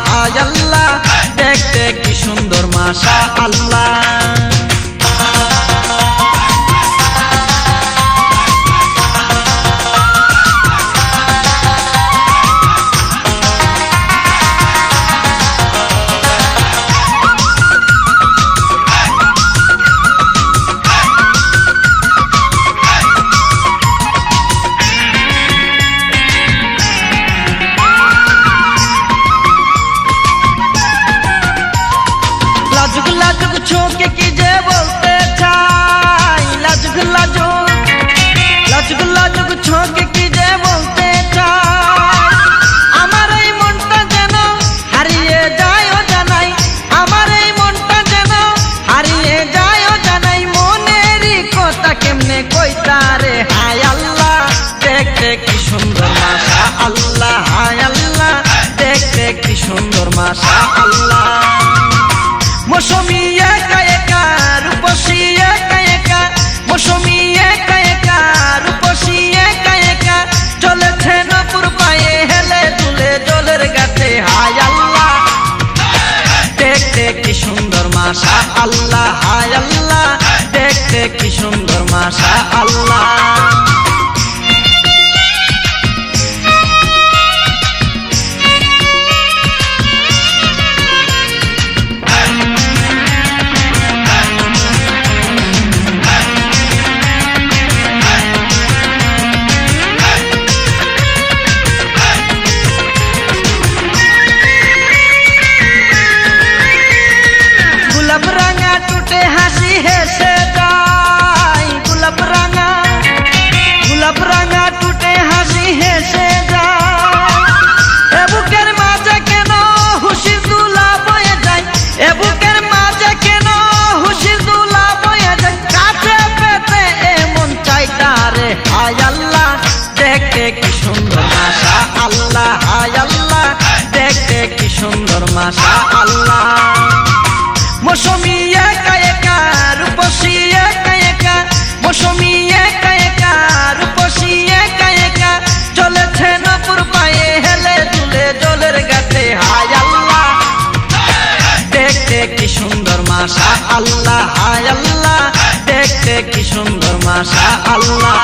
হায় আল্লাহ দেখতে কি সুন্দর মাশাআল্লাহ। লাজুক লাজুক চোখে কি যে বলতে চাই, লাজুক লাজুক লাজুক লাজুক চোখে কি যে বলতে চাই। আমার এই মনটা যেন হারিয়ে যায় ও জানাই, আমার এই মনটা যেন হারিয়ে যায় ও জানাই। মনেরই কথা কেমনে কইতা রে হায় আল্লাহ দেখতে কি সুন্দর মাশাআল্লাহ, হায় আল্লাহ দেখতে কি সুন্দর মাশাআল্লাহ। মৌসুমী একা একা রূপসী একা একা, মৌসুমী একা একা রূপসী একা একা, চলেছে নপুর পায়ে হেলে দুলে জলের গাছে হায় আল্লাহ দেখতে কি সুন্দর মাশাআল্লাহ, হায় আল্লাহ দেখতে কি সুন্দর মাশাআল্লাহ। গোলাপ রাঙা টুটে হাসি হেসে যায়, গোলাপ রাঙা টুটে হাসি হেসে যায়। এ বুকের মাঝে কেন হুশির দুলা বয়ে যায়, এ বুকের মাঝে কেন হুশির দুলা বয়ে যায়। কাছে পেতে এমন চাইতা রে হায় আল্লাহ দেখতে কি সুন্দর মাশাআল্লাহ, হায় আল্লাহ দেখতে কি সুন্দর মাশাআল্লাহ। মৌসুমী একা একা রূপসী একা একা, মৌসুমী একা একা রূপসী একা একা, চলেছে নপুর পায়ে হেলে দুলে জলের গাছে হায় আল্লাহ দেখতে কি সুন্দর মাশাআল্লাহ, হায় আল্লাহ দেখতে কি সুন্দর মাশাআল্লাহ।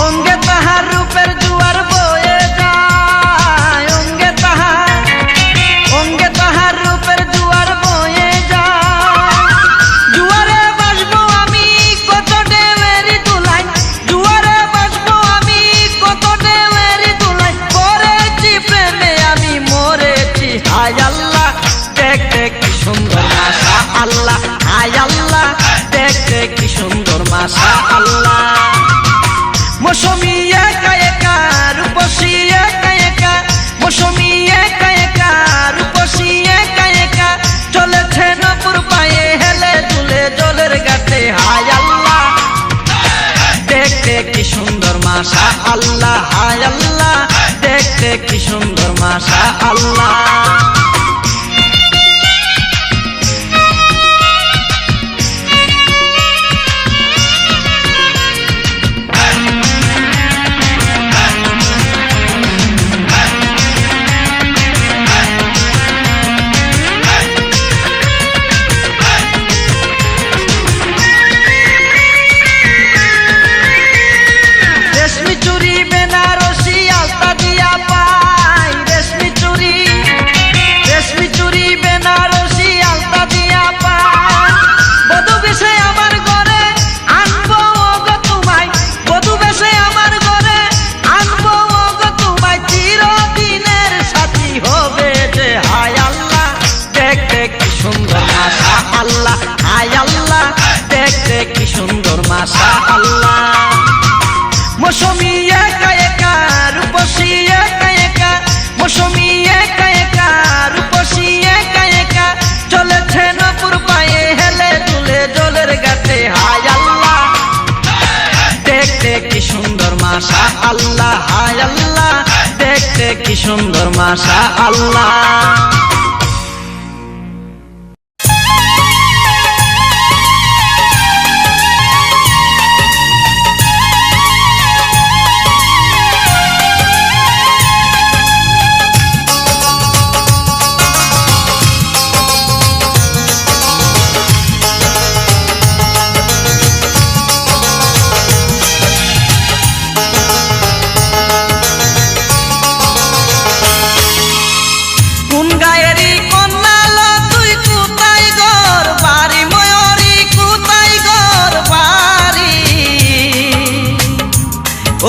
অঙ্গে তাহার রূপের জোয়ার বয়ে যায়, অঙ্গে তাহার রূপের জোয়ার বয়ে যায়। জোয়ারে বাসবো আমি কত ঢেউয়েরই দুলাই, জোয়ারে বাসবো আমি কত ঢেউয়েরই দুলাই। করেছি প্রেমে আমি মরেছি হায় আল্লাহ দেখতে কি সুন্দর মাশাআল্লাহ, হায় আল্লাহ দেখতে কি সুন্দর মাশাআল্লাহ। মৌসুমী একা একা রূপসী একা একা, মৌসুমী একা একা রূপসী একা একা, চলেছে নপুর পায়ে হেলে দুলে জলের গাছে হায় আল্লাহ দেখতে কি সুন্দর মাশাআল্লাহ, হায় আল্লাহ দেখতে কি সুন্দর মাশাআল্লাহ। রেশমি চুরি বেনারসি আলতা দিয়া পাই, রেশমি চুরি বেনারসি আলতা দিয়া পাই। বধূ বেশে আমার ঘরে আনবো ওগো তোমায়, বধূ বেশে আমার ঘরে আনবো ওগো তোমায়। চিরদিনের সাথী হবে যে হায় আল্লাহ দেখতে কি সুন্দর মাশাআল্লাহ, হায় আল্লাহ দেখতে কি সুন্দর মাশাআল্লাহ। মৌসুমী একা একা রূপসী একা একা, মৌসুমী একা একা রূপসী একা একা, চলে সুন্দর মাশা আল্লাহ।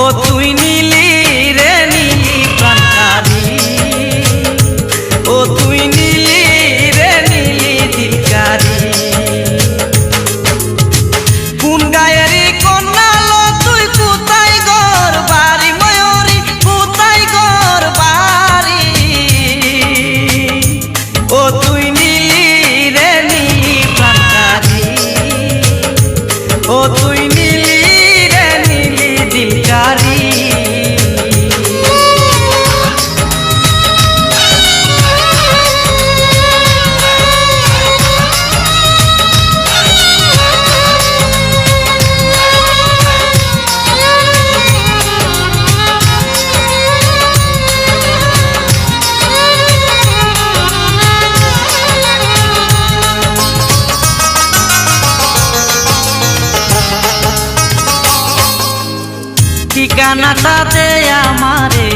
ও তুই নীলি রে নীলি প্রাণকারী, ও তুই নীলি রে নীলি দিলকারী। কোন গায়েরই কন্যা লো তুই, কোথায় ঘর বাড়ি ময়ূরী, কোথায় ঘর বাড়ি। ও তুই নীলি রে নীলি প্রাণকারী, ও তুই নীলি রে নীলি দিলকারী। ঠিকানাটা দে আমারে,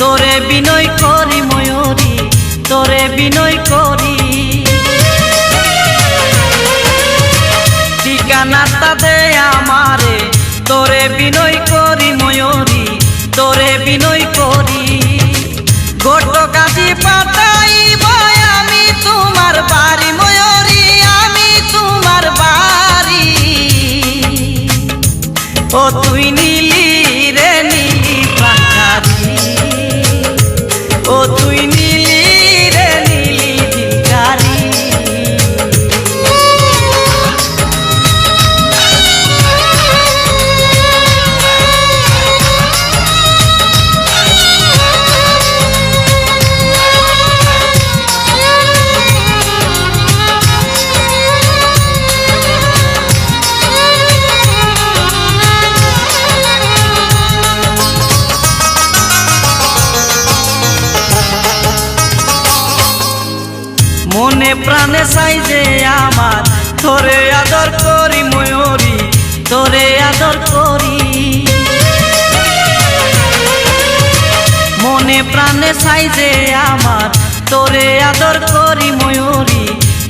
তোরে বিনয় করি ময়ূরী, তোরে বিনয় করি। ঠিকানাটা দে আমারে, তোরে বিনয় করি ময়ূরী, তোরে বিনয় করি। ঘটকাজি পাঠাইব আমি তোমার বাড়ি ময়ূরী, আমি তোমার বাড়ি। ও তুই নীলি রে নীলি প্রাণকারী, ও তুই নীলি রে নীলি দিলকারী। মনে প্রাণে চাই যে আমার, তোরে আদর করি ময়ূরী, তোরে আদর করি। মনে প্রাণে চাই যে আমার, তোরে আদর করি ময়ূরী,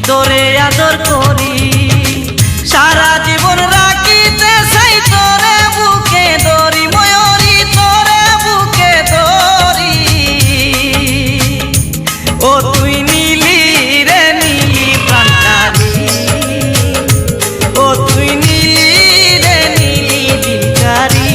তোরে আদর করি। সারা জীবন রাখিতে চাই তোরে বুকে ধরি ময়ূরী, তোরে বুকে ধরি। ও তুই নীলি রে নীলি প্রাণকারী, ও তুই নীলি রে নীলি দিলকারী।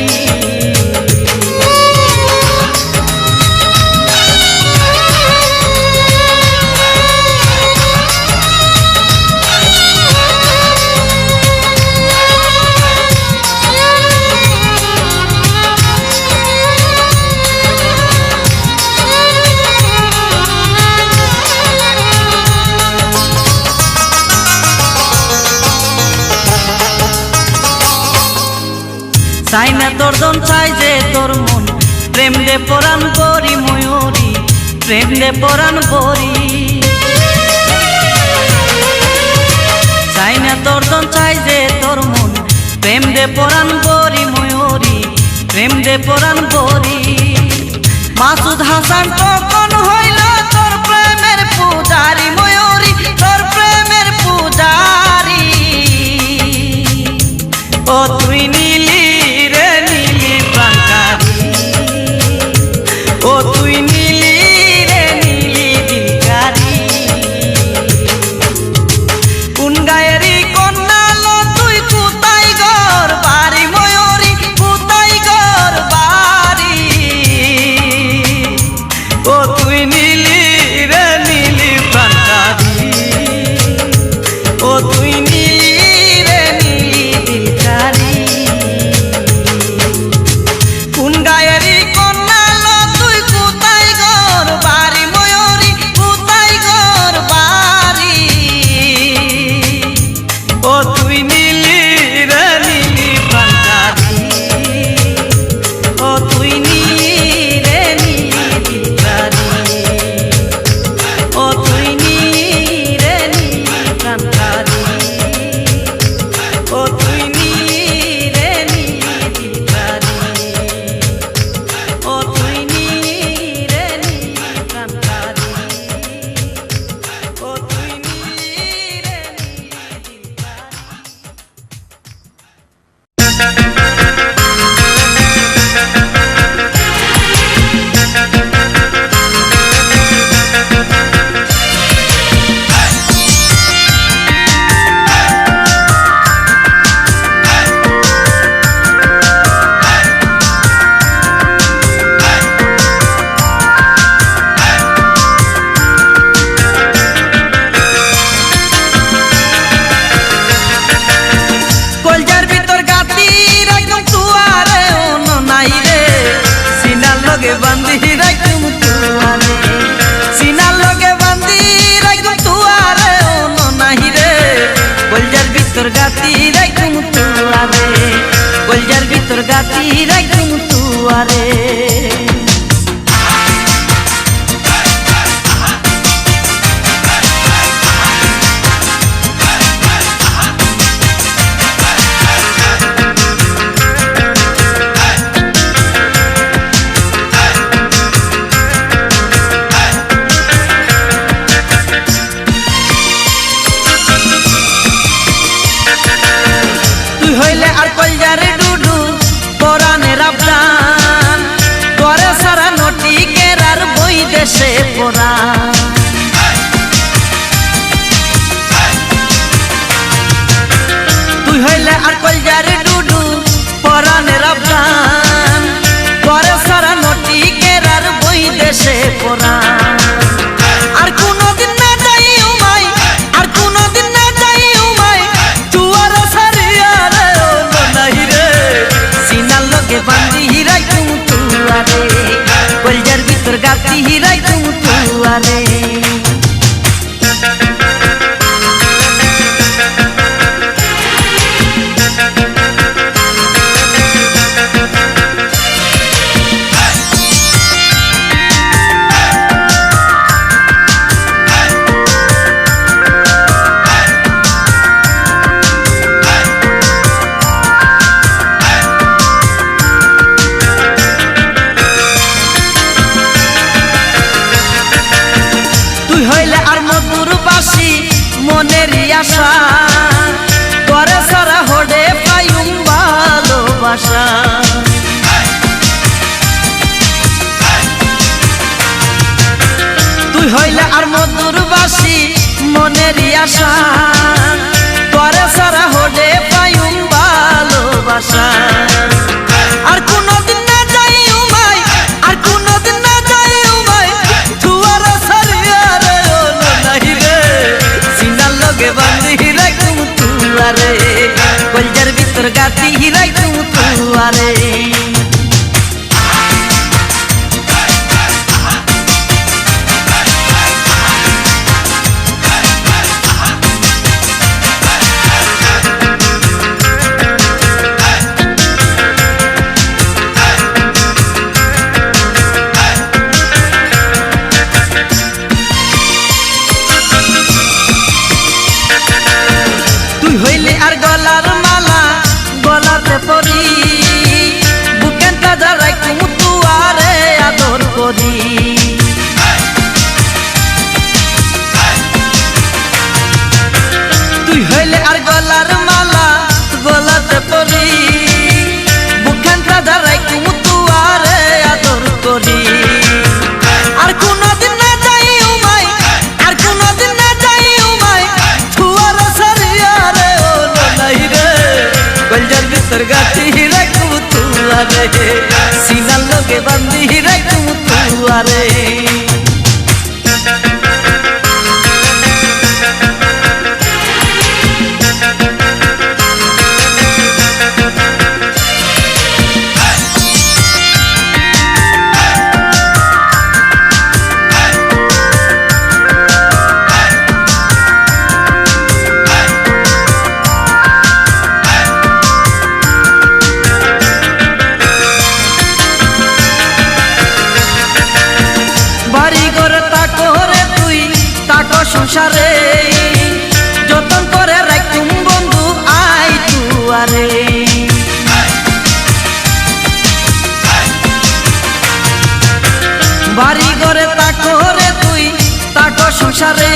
চাই না তোর দন, চাই যে তোর মন, প্রেম দে পরাণ করি ময়ূরী, প্রেম দে পরাণ করি। চাই না তোর দন, চাই যে তোর মন, প্রেম দে পরাণ করি ময়ূরী, প্রেম দে পরাণ করি। মাসুদ হাসান কখন হইল তোর প্রেমের পূজারি ময়ূরী, তোর প্রেমের পূজারি। ও তুই নীলি রে নীলি প্রাণকারী, ও তুই নীলি রে নীলি দিলকারী। কোন গায়েরই কন্যা লো তুই, কোথায় ঘর বাড়ি ময়ূরী, কোথায় ঘর বাড়ি। ও তুই নীলি রাখুম তুয়ারে তুই হইলে আর কলজারে ডুডু পরাণের আবদান তোরে সারা নটি কেরার বই দেশে পড়া তুই হইলে আর কলজারে ডুডু পরাণের আবদান তোরে সারা নটি কেরার বই দেশে পড়া আর কোনদিন না যাই উমাই আর কোনদিন না যাই উমাই তুয়ার সারিয়া রে ও নাই রে সিনার লগে বান্ধি রাখুম তুয়ারে কলজার ভিতর গাতি রাখুম তুয়ারে তুই হইলে আর মধুর বাসি মনের আশা তোরে সারা হডে পাইম ভালোবাসা তুই হইলে আর মধুর বাসি মনের আশা তোরে সারা হডে পাইম ভালোবাসা আর কোনদিন না যাই উমাই আর কোনদিন না যাই উমাই তুয়ার সারিয়া রে ও নাই রে সিনার লগে বান্ধি রাখুম তুয়ারে কলজার ভিতর গাতি রাখুম তুয়ারে তুই হইলে আর গলার মালা গলাতে পরি বুকের কাজা রাখুম তুয়ারে আদর করি তুই হইলে আর গলার মালা গলাতে পরি বুকের কাজা রাখুম তুয়ারে আদর করি আর কোনদিন না যাই উমাই আর কোনদিন না যাই উমাই তুয়ার সারিয়া রে ও নাই রে কলজার ভিতর গাতি রাখুম তুয়ারে সিনার লগে বান্ধি রাখুম তুয়ারে বাড়ি ঘরে তাকো রে তুই তাকো সংসারে যতন করে রাখুম বন্ধু আই তুয়ারে বাড়ি ঘরে তাকো রে তুই তাকো সংসারে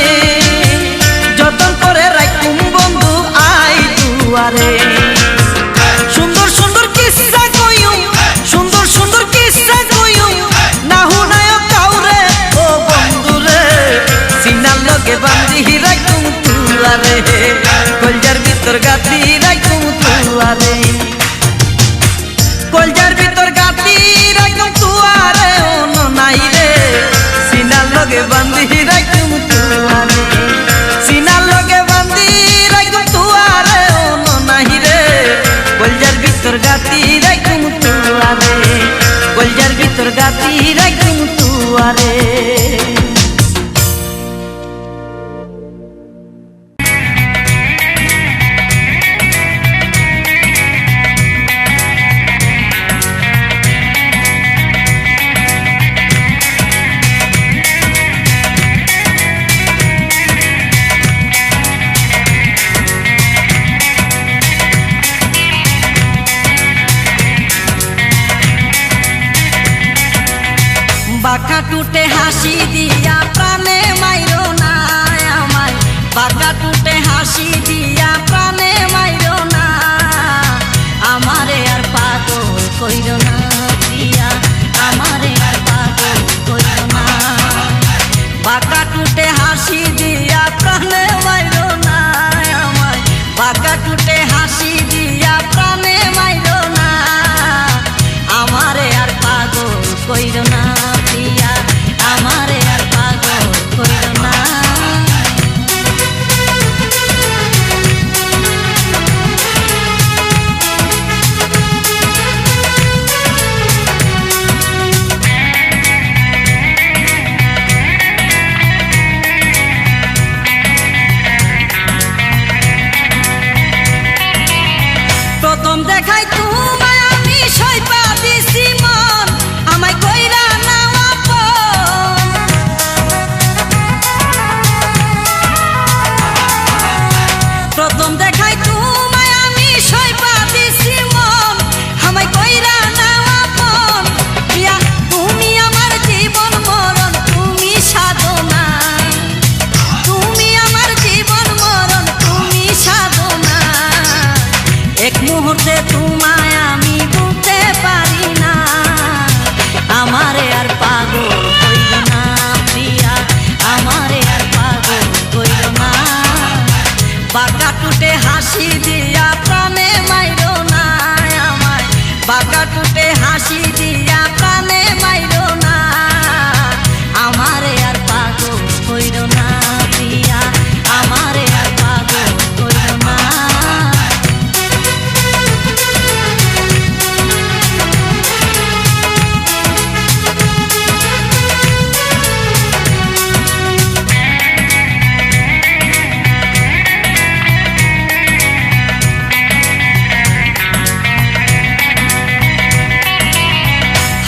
যতন করে রাখুম বন্ধু আই তুয়ারে সুন্দর সুন্দর কিস্সা কইম সুন্দর সুন্দর কিস্সা কইম না হুনায় কাউরে ও বন্ধু রে সিনার লগে বান্ধি রাখুম তুয়ারে কলজার ভিতর গাতি রাখুম তুয়ারে কলজার ভিতর গাতি রাখুম তুয়ারে ও নাই রে সিনার লগে বান্ধি রাখুম তুয়ারে সিনার লগে বান্ধি রাখুম তুয়ারে ও নাই রে কলজার ভিতর গাতি রাখুম তুয়ারে কলজার ভিতর গাতি রাখুম তুয়ারে হাসি দিয়া প্রাণে মাইরো না আমায়, বাঁকা টুটে হাসি দিয়া প্রাণে মাইরো না আমারে আর পাগল কইরো না প্রিয়া, আমারে আর পাগল কইরো না। বাঁকা টুটে হাসি দিয়া প্রাণে মাইরো না আমায়, বাঁকা টুটে হাসি দিয়া প্রাণে মাইরো না আমারে আর পাগল কইরো না প্রিয়া, আমারে আর পাগল কইরো না। প্রথম দেখাই তোমায় আমি সইপা দিছি মন, আমায় কইরা নাও আপন। প্রথম দেখাই তোমায় আমি সইপা দিছি মন, আমায় কইরা নাও আপন। প্রিয়া তুমি আমার জীবন মরণ, তুমি সাধনা, তুমি আমার জীবন মরণ, তুমি সাধনা। এক মুহূর্তে তোমায় আমি বুঝতে পারি না, আমারে আর পাগল কইরো না প্রিয়া, আমারে আর পাগল কইরো না। বাঁকা টুটে হাসি দিয়া প্রাণে মাইরো না আমায়, বাঁকা টুটে হাসি দিয়া প্রাণে মাইরো না আমারে আর পাগল কইরো না প্রিয়া, আমারে আর পাগল কইরো না।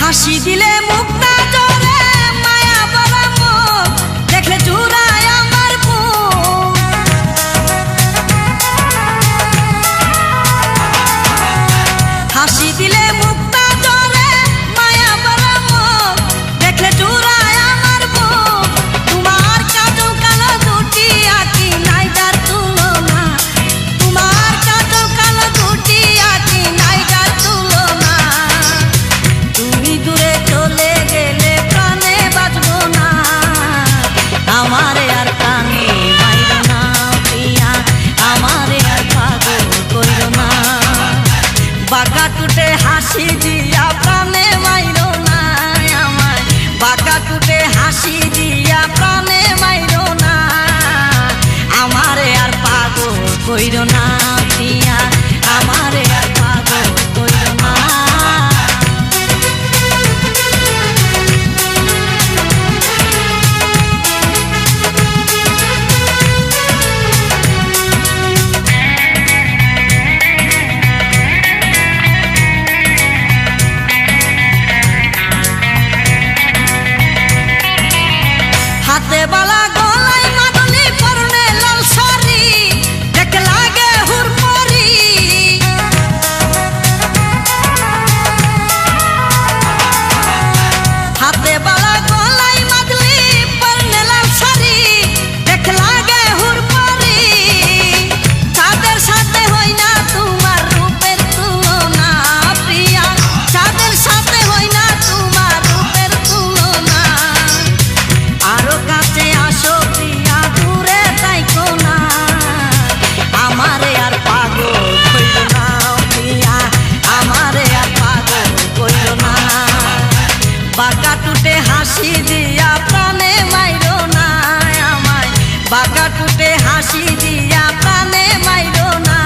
হাসি দিলে মুক্তা জরে মায়া ভরা মন, দেখলে চুরায় আমার বুক। হাসি দিলে মুক্তা জরে মায়া ভরা মন, দেখলে চুরায় আমার বুক। তোমার কাজল কালো দুটি আঁকি নাই যার তুলনা, তোমার কাজল কালো দুটি আঁকি নাই যার তুলনা। তুমি দূরে চলে গেলে প্রাণে বাঁচবো না, আমারে আর প্রাণে মাইরো না প্রিয়া, আমারে আর পাগল কইরো না। বাঁকা টুটে হাসি দিয়া প্রাণে মাইরো না আমায়, বাঁকা টুটে হাসি দিয়া প্রাণে মাইরো না আমারে আর পাগল কইরো না প্রিয়া, আমারে আর পাগল কইরো না। হাতে বালা গলায় মাদলি পরনে লাল শাড়ি, দেখতে লাগে হুড়পড়ি। হাতে বালা গলায় মাদলি পরনে লাল শাড়ি, দেখতে লাগে হুড়পড়ি। চাঁদের সাথে হই না তোমার রূপের তুলনা প্রিয়া, চাঁদের সাথে হই না তোমার রূপের তুলনা। আরো কাছে আসো প্রিয়া, দূরে তাইকো না, আমারে আর পাগল কইরো না প্রিয়া, আমারে আর পাগল কইরো না। বাঁকা টুটে হাসি দিয়া প্রাণে মাইরো না আমায়, বাঁকা টুটে হাসি দিয়া প্রাণে মাইরো না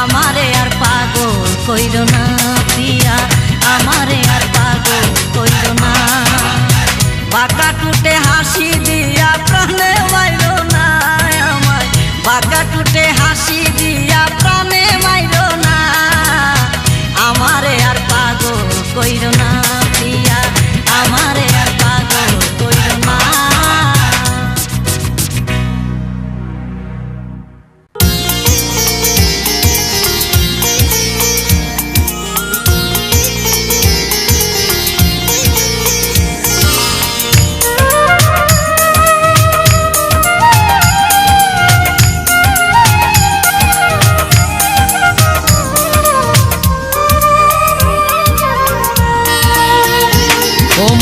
আমারে আর পাগল কইরো না প্রিয়া, আমারে আর পাগল কইরো না। বাঁকা টুটে হাসি দিয়া প্রাণে মাইরো না আমায়, বাঁকা টুটে হাসি দিয়া প্রাণে মাইরো না আমারে আর পাগল কইরো না প্রিয়া, আমারে আর পাগল কইরো না।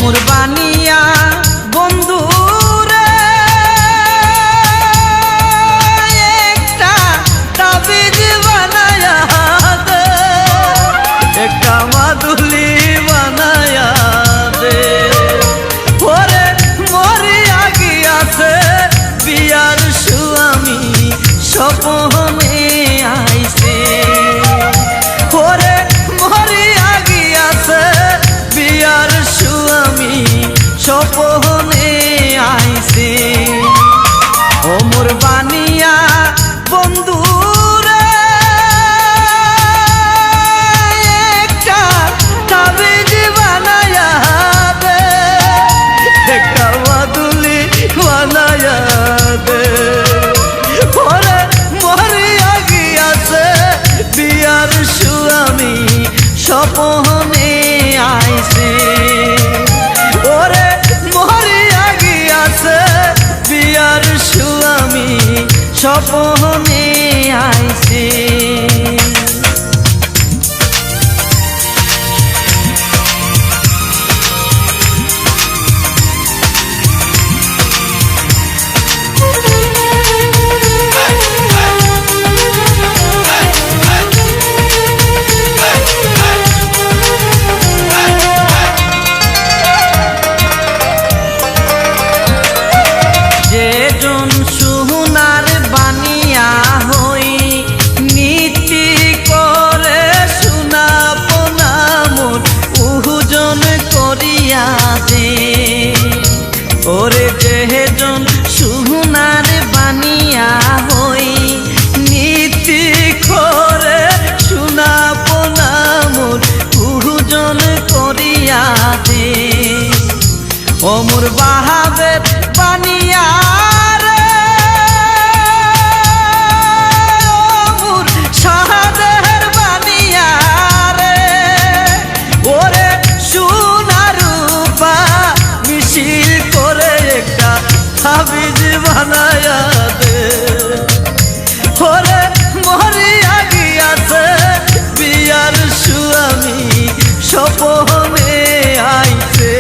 মোর বানিয়া বন্ধু রে একটা তাবিজ বানায়া দে, একটা মাদুলি বানায়া দে। ওরে মরিয়া গিয়াছে বিয়ার সুয়ামী স্বপ্নে আইছে, ওরে মরিয়া গিয়াছে বিয়ার সুয়ামী স্বপ্নে আইছে। ও মোর বানিয়া বন্ধু রে একটা তাবিজ বানায়া দে, একটা মাদুলি বানায়া দে। ওরে মরিয়া গিয়াছে বিয়ার সুয়ামী স্বপ্নে আইছে, ওরে মরিয়া গিয়াছে বিয়ার সুয়ামী স্বপ্নে আইছে। যেজন সুনার বানিয়া হই নীতি করে সুনা পোনা মোর উহুজন করিয়া দে। ওরে যেজন সুনার বানিয়া হই নীতি করে সুনা পোনা মোর উহুজন করিয়া দে। ও মোর বাহাবের বানিয়া রে, ও মোর শাহাদের বানিয়া রে, ওরে সোনা রূপা মিশিল করে একটা তাবিজ বানায়া দে। ওরে মরিয়া গিয়াছে বিয়ার সুয়ামী স্বপ্নে আইছে।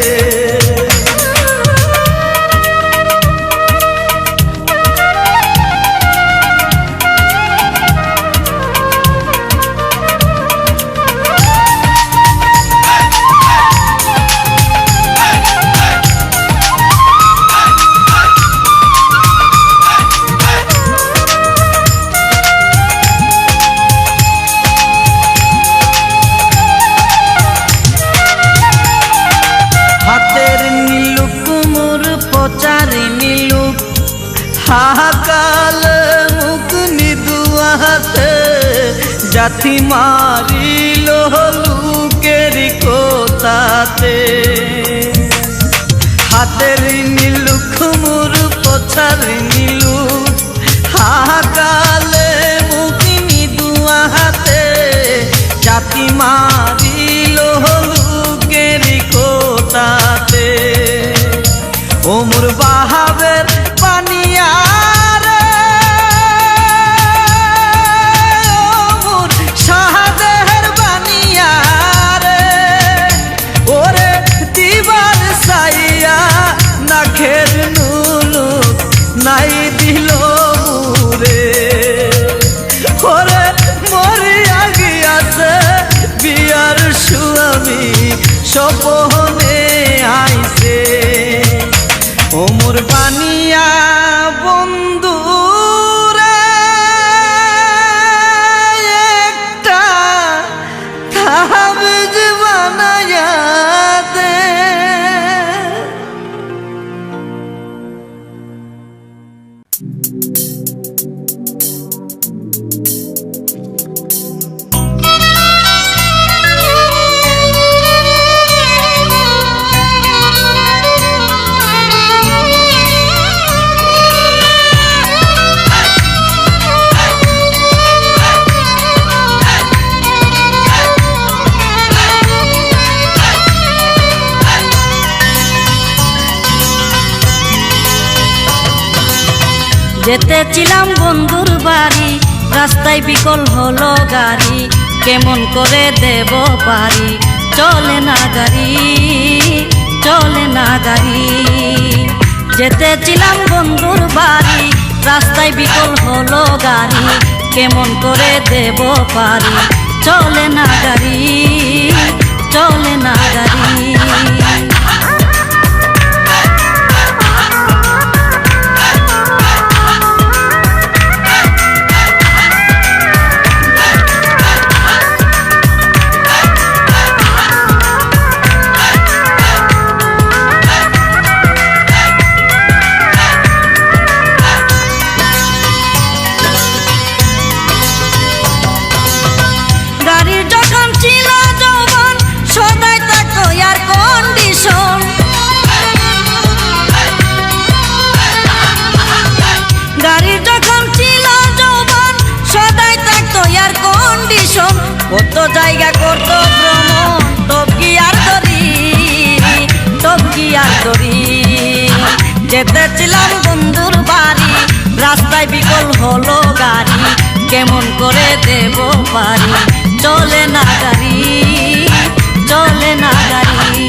হাতের নীলুক মোর পচার নীলুক হাহাকাল মুখ নিদুয়াতে জাতি মারিল লুকের কোতাতে। হাতের নীলুক মোর পচার নীলুক হাহাকাল মুখ নিদুয়াতে জাতি মারিল লুকের কোতাতে। ও মোর বাহাবের বানিয়া রে, ও মোর শাহাদের বানিয়া রে, ওরে দিবার সাইয়া নাখের নুলুক নাই দিল মুরে। ওরে মরিয়া গিয়াছে বিয়ার সুয়ামী স্বপ্নে আইছে। ও মোর বানিয়া বন্ধু রে একটা তাবিজ বানায়া দে। যেতেছিলাম বন্ধুর বাড়ি, রাস্তায় বিকল হলো গাড়ি, কেমন করে দেব পারি চলে না গাড়ি। চলে না গাড়ি। যেতেছিলাম বন্ধুর বাড়ি, রাস্তায় বিকল হলো গাড়ি, কেমন করে দেব পারি, চলে না গাড়ি, চলে না গাড়ি। গাড়ির যখন ছিল যৌবন, সদাই থাকতো এয়ার কন্ডিশন। গাড়ির যখন ছিল যৌবন, সদাই থাকতো এয়ার কন্ডিশন। কত জায়গা করতো ভ্রমণ, তব কি আর ধরি, তব কি আর ধরি। যেতেছিলাম বন্ধুর বাড়ি, রাস্তায় বিকল হলো গাড়ি, কেমন করে দেব পারি, চলে না গাড়ি, চলে না গাড়ি।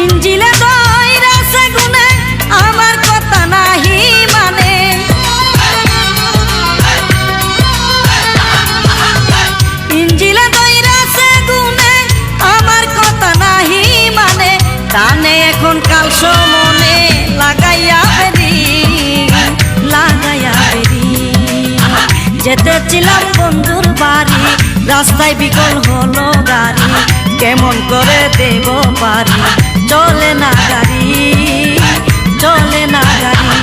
ইঞ্জিলে দইরাছে গুনে, আমার কথা নাহি মানে। ইঞ্জিলে দইরাছে গুনে, আমার কথা নাহি মানে। কানে এখন কাল সমনে, লাগাইয়া বেরি, লাগাইয়া বেরি। যেতেছিলাম বন্ধুর বাড়ি, রাস্তায় বিকল হলো গাড়ি, কেমন করে দেব পারি, চলে না গাড়ি, চলে না গাড়ি।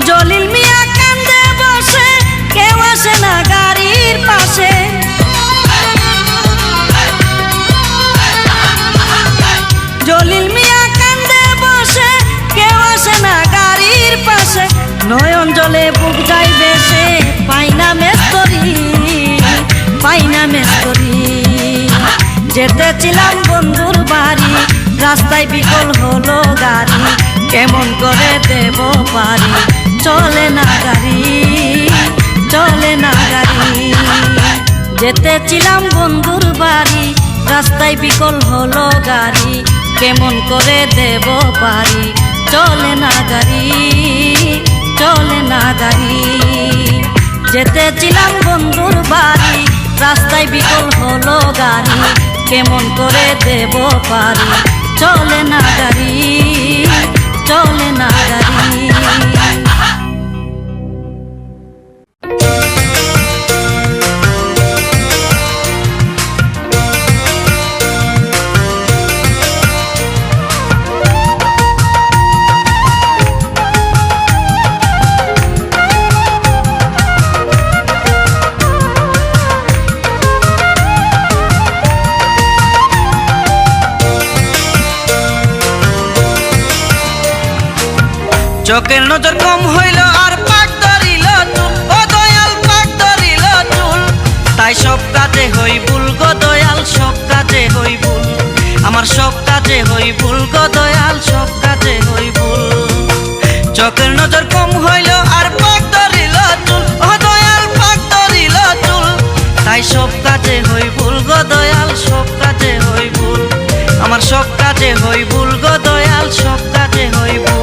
জলিল মিয়া কান্দে বসে, কেউ আসে না গাড়ির পাশে। জলিল মিয়া কান্দে বসে, কেউ আসে না গাড়ির পাশে। নয়ন জলে বুক যাই বেশে, পাই না মেস্তরি, পাই না মেস্তরি। যেতেছিলাম বন্ধুর বাড়ি, রাস্তায় বিকল হলো গাড়ি, কেমন করে দেব পারি, চলে না গাড়ি, চলে না গাড়ি। যেতেছিলাম বন্ধুর বাড়ি, রাস্তায় বিকল হলো গাড়ি, কেমন করে দেব পারি, চলে না গাড়ি, চলে না গাড়ি। যেতেছিলাম বন্ধুর বাড়ি, রাস্তায় বিকল হলো গাড়ি, কেমন করে দেব পারি, চলে না গাড়ি, চলে না গাড়ি। চোখের নজর কম হইল আর পাক ধরিল চুল, ও দয়াল পাক ধরিল চুল। তাই সব কাজে হই ভুল গো দয়াল, সব কাজে হই ভুল। আমার সব কাজে হই ভুল গো দয়াল, সব কাজে হই ভুল। চোখের নজর কম হইল আর পাক ধরিল চুল, ও দয়াল পাক ধরিল চুল। তাই সব কাজে হই ভুল গো দয়াল, সব কাজে হই ভুল। আমার সব কাজে হই ভুল গো দয়াল, সব কাজে হই ভুল।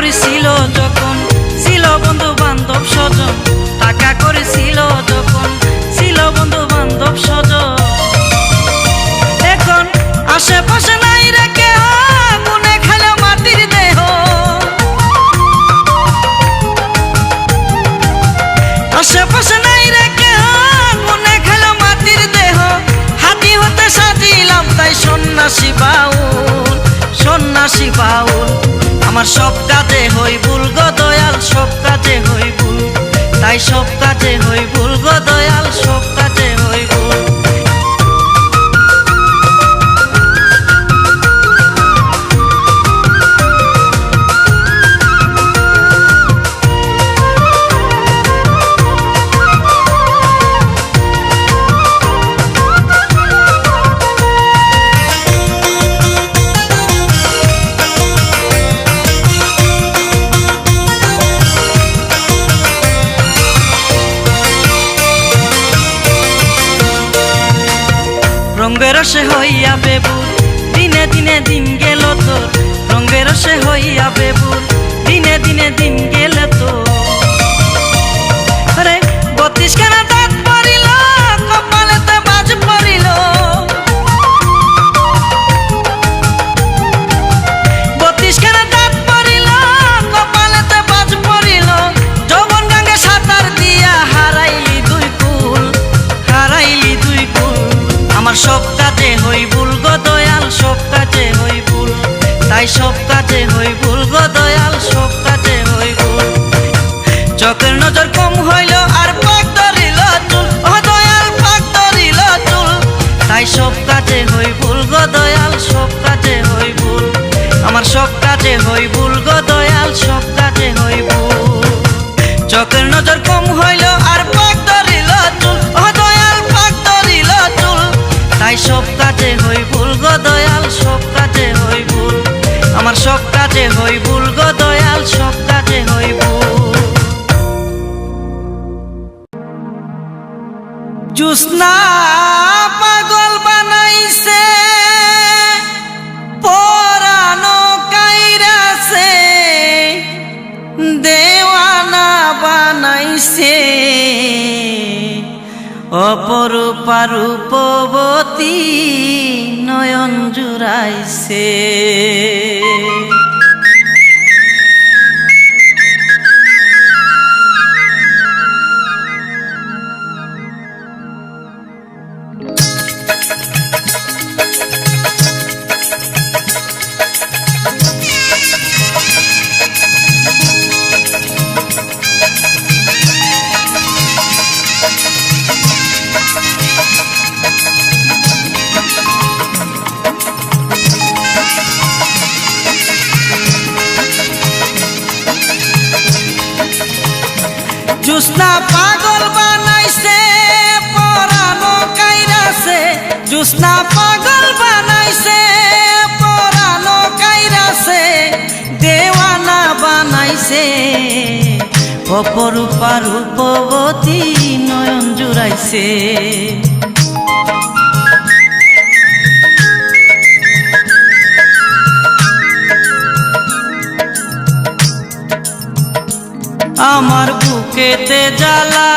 করেছিল যখন ছিল বন্ধু বান্ধব স্বজন, টাকা করেছিল যখন ছিল বন্ধু বান্ধব স্বজন। এখন আশেপাশে নাই রে কেহ, মনে খেলে মাটির দেহ। আশেপাশে নাই রে কেহ, মনে খেলে মাটির দেহ। হাতি হতে সাজিলাম তাই সন্ন্যাসী বাউল, সন্ন্যাসী বাউল। আমার সব কাজে হই ভুল গো দয়াল, সব কাজে হই ভুল, তাই সব কাজে হই ভুল গো দয়াল, সব কাজে হই ভুল। রঙের রসে হইয়া বেবুর, দিনে দিনে দিন গেল তোর। রঙের রসে হইয়া বেবুর, দিনে দিনে দিন গেল তোর। আরে 32 খানা দাঁত পড়িল, কপালেতে বাজ পড়িল। 32 খানা দাঁত পড়িল, কপালেতে বাজ পড়িল। যৌবন গঙ্গে সাঁতার দিয়া হারাইলি দুই কুল, হারাইলি দুই কুল। আমার সব কাজে হই ভুল গো দয়াল, সব কাজে হই ভুল, তাই সব কাজে হই ভুল গো দয়াল, সব কাজে হই ভুল। চোখের নজর কম হইল আর পাক ধরিল চুল, ও দয়াল পাক ধরিল চুল, তাই সব কাজে হই ভুল গো দয়াল, সব কাজে হই ভুল। আমার সব কাজে হই ভুল গো দয়াল, সব কাজে হই ভুল। চোখের নজর কম হইল আর পাক ধরিল চুল, ও দয়াল পাক ধরিল চুল, তাই সব কাজে হই ভুল গো দয়াল, সব কাজে হই ভুল। আমার সব কাজে হই ভুল গো দয়াল, সব কাজে হই ভুল। জুসনা পাগল বানাইছে, পরানো কাইরাছে, দেওয়ানা বানাইছে। অপরূপা রূপবতী নয়ন জুড়াইছে। জুসনা পাগল বানাইছে, পরানো কাইরাছে। জুসনা পাগল বানাইছে, পরানো কাইরাছে, দেওয়ানা বানাইছে। অপরূপা রূপবতী নয়ন জুড়াইছে। আমার বুকেতে জ্বালা,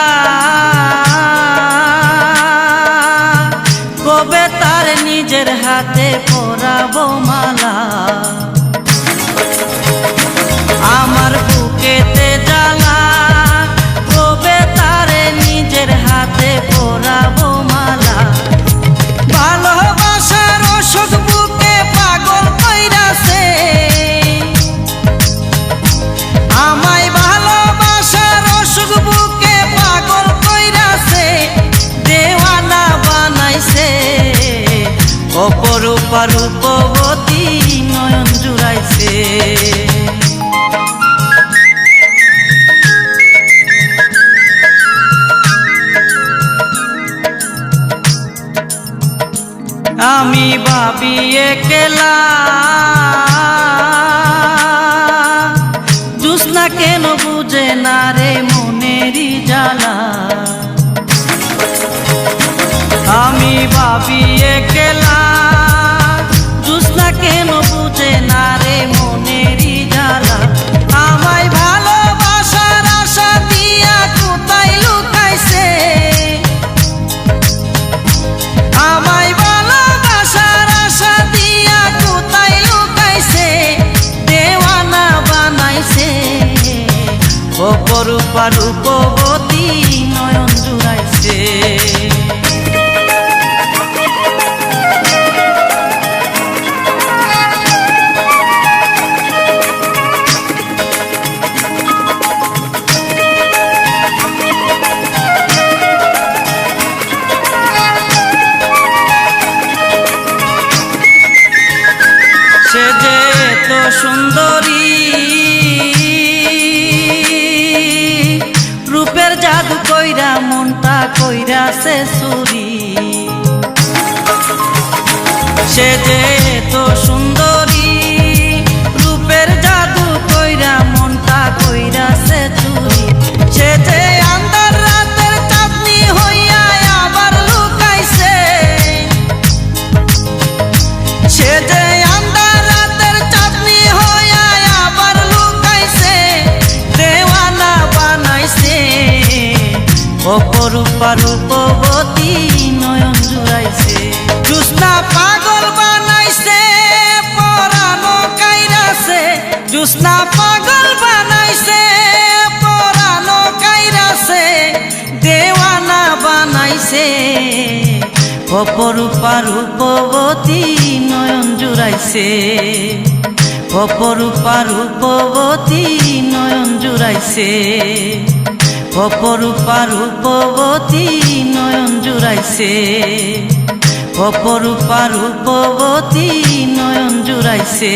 কবে তার নিজের হাতে পরাবো মালা। আমার বুকেতে জ্বালা, কবে তার নিজের হাতে পরাবো মালা। ভালোবাসার অসুখ বুকে পাগল কইরাছে, আমায় ভালোবাসার অসুখ বুকে পাগল কইরাছে, দেওয়ানা বানাইছে। অপরূপা রূপবতী নয়ন জুড়াইছে। আমি ভাবি একলা, জুসনা কেন বুঝে না রে মনেরই জ্বালা। আমি ভাবি একলা, জুসনা কেন বুঝে না রে মনেরই জ্বালা। অপরূপা রূপবতী নয়ন জুড়াইছে। সে যে এত সুন্দরী, রূপের জাদু কইরা মনটা কইরাছে চুরি। সে যে এত সুন্দরী, রূপের জাদু কইরা মনটা কইরাছে চুরি। সে যে আন্ধার রাতের চাঁদনি হইয়া আবার লুকাইছে। সে যে আন্ধার রাতের চাঁদনি হইয়া আবার লুকাইছে, দেওয়ানা বানাইছে। অপরূপা রূপবতী নয়ন জুড়াইছে। জুস্না পাগল বানাইছে পরানো কাইরাছে। জুস্না পাগল বানাইছে পরানো কাইরাছে, দেওয়ানা বানাইছে। অপরূপা রূপবতী নয়ন জুড়াইছে। অপরূপা রূপবতী নয়ন জুড়াইছে। অপরূপা রূপবতী নয়ন জুড়াইছে। অপরূপা রূপবতী নয়ন জুড়াইছে।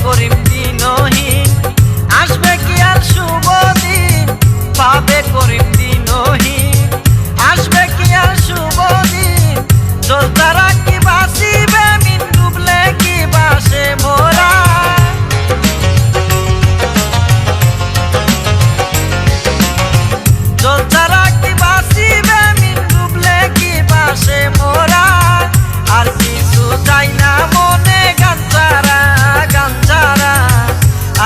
করিম দিনহীন, আসবে কি আর শুভ দিন, পাবে করিম দিনহীন, আসবে কি আর শুভ দিন, জলতারা কি বাসিবে মিন ডুবলে কি বাসে মোরা, জলতারা কি বাসিবে মিন ডুবলে কি বাসে মোরা, আর কিছু চাই না মনে গান ছাড়া, গান ছাড়া,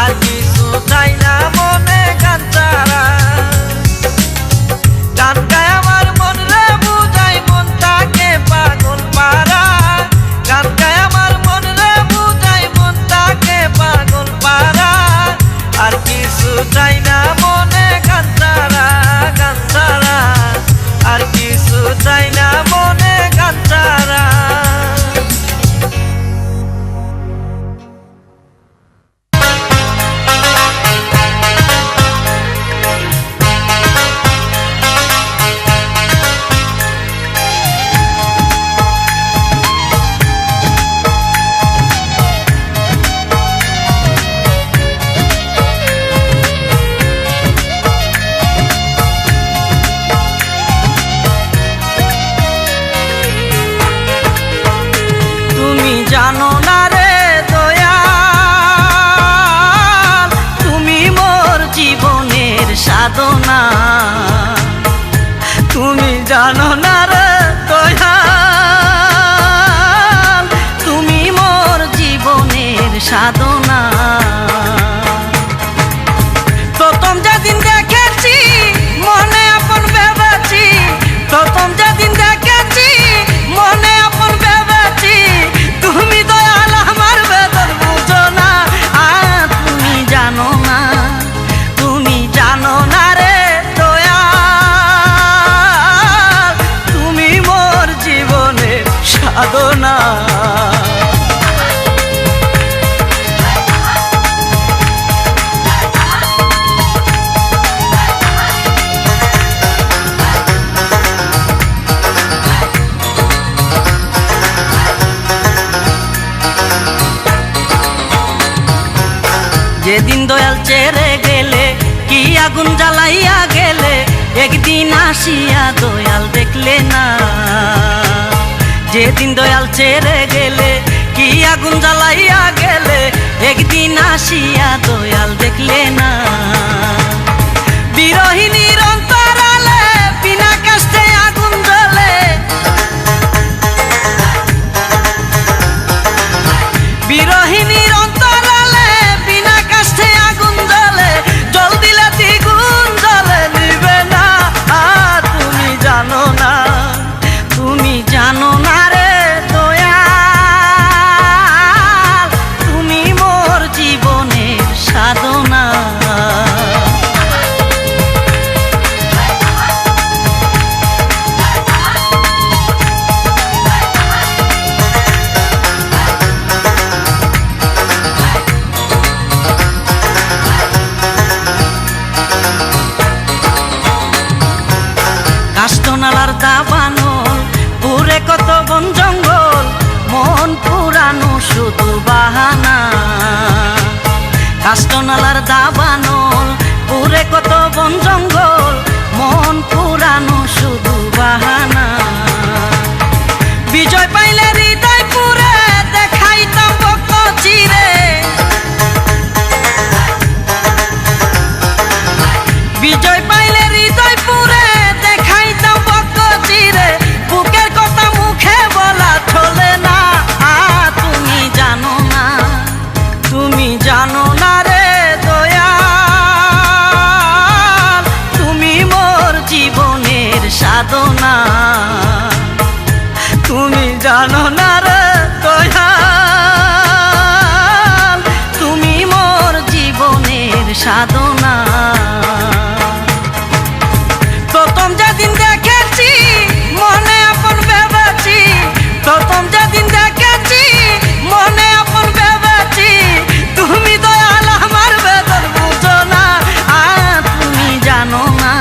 আর কিছু চাই না মনে গান ছাড়া, গান গায় আমার মন রে বুঝাই মন তাকে পাগল পারা, গান গায় আমার মন রে বুঝাই মন তাকে পাগল পারা, আর কিছু চাই না মনে গান ছাড়া, গান ছাড়া, আর কিছু চাই না মনে গান ছাড়া। জানো না রে দয়াল, তুমি মোর জীবনের সাধনা, তুমি জানো না রে দয়াল, তুমি মোর জীবনের সাধনা, প্রথম যেদিন দেখেছি মনে আপন ভেবেছি, প্রথম যেদিন দেখেছি মনে আপন ভেবেছি, তুমি দয়াল আমার বেদন বুঝো না, তুমি জানো না, তুমি জানো না রে দয়াল, তুমি মোর জীবনের সাধনা। যেদিন দয়াল ছেড়ে গেলে কি আগুন জ্বালাইয়া গেলে, একদিন আসিয়া দয়াল দেখলে না, যেদিন দয়াল ছেড়ে গেলে কি আগুন জ্বালাইয়া গেলে, একদিন আসিয়া দয়াল দেখলে না, বিরহিণীর অন্তরালে বিনা কষ্টে আগুন জ্বলে, বিরহিণীর অন্তরালে বিনা কষ্টে আগুন জ্বলে, জল দিলে দ্বিগুণ জ্বলে নিবে না, তুমি জানো না, তুমি জানো না রে দয়াল, তুমি মোর জীবনের সাধনা। কাষ্টনালার দাবানল পুরে কত বন জঙ্গল, মন পুরানো শুধু বাহানা, কাষ্টনালার দাবানল পুরে কত বন জঙ্গল, মন পুরানো শুধু বাহানা, বিজয় পাইলে হৃদয় পুরে দেখাইতাম ভক্ত চিরে, বিজয় পাইলে হৃদয় পুরে দেখাইতাম ভক্ত চিরে, বুকের কথা মুখে বলা চলে না, তুমি জানো না, তুমি জানো না রে দয়াল, তুমি মোর জীবনের সাধনা, তুমি জানো না রে দয়াল, তুমি মোর জীবনের সাধনা, প্রথম যেদিন দেখেছি মনে আপন ভেবেছি, প্রথম যেদিন দেখেছি মনে আপন ভেবেছি, তুমি দয়াল আমার বেদন বুঝো না, তুমি জানো না,